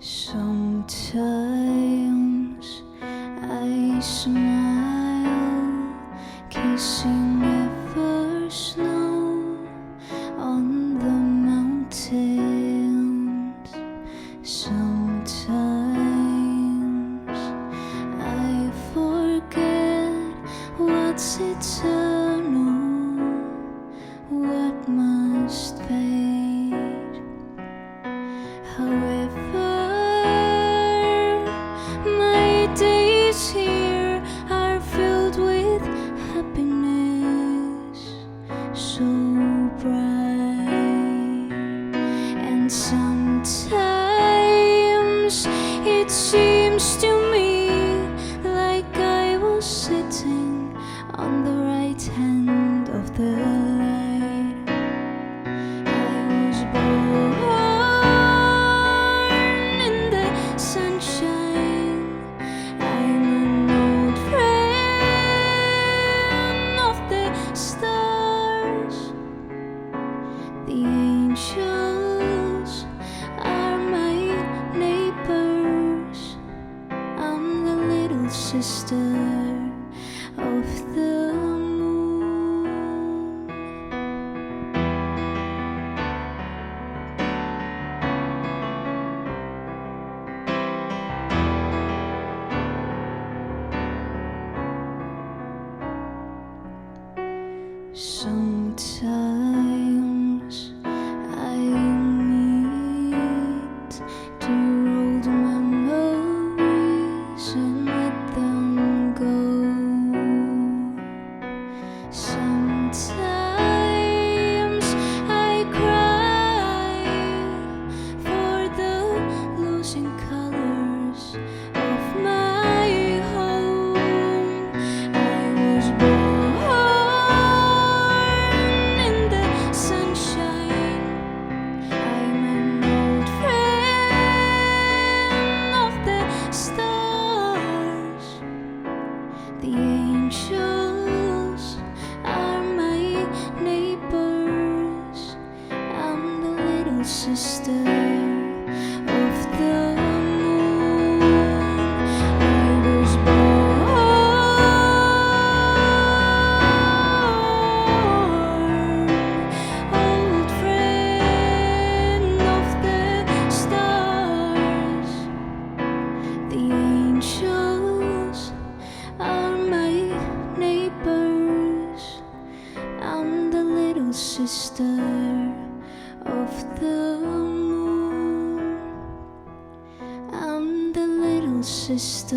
Sometimes I smile, kissing ever snow on the mountains. Sometimes I forget what's eternal, what must fade. However, my days here are filled with happiness so bright, and sometimes it seems to me like I was sitting on the right hand of the light. I was born in the sunshine. I'm an old friend of the stars. The angels are my neighbors. I'm the little sister of the moon. Sometimes I meet dear old memories and let them go. Sometimes I cry for the losing colors of my home. I was born in the sunshine. I'm an old friend of the stars. The angels are my neighbors. I'm the little sister of the moon. I was born, old friend of the stars. The angels are my neighbors. I'm the little sister of the moon. I'm the little sister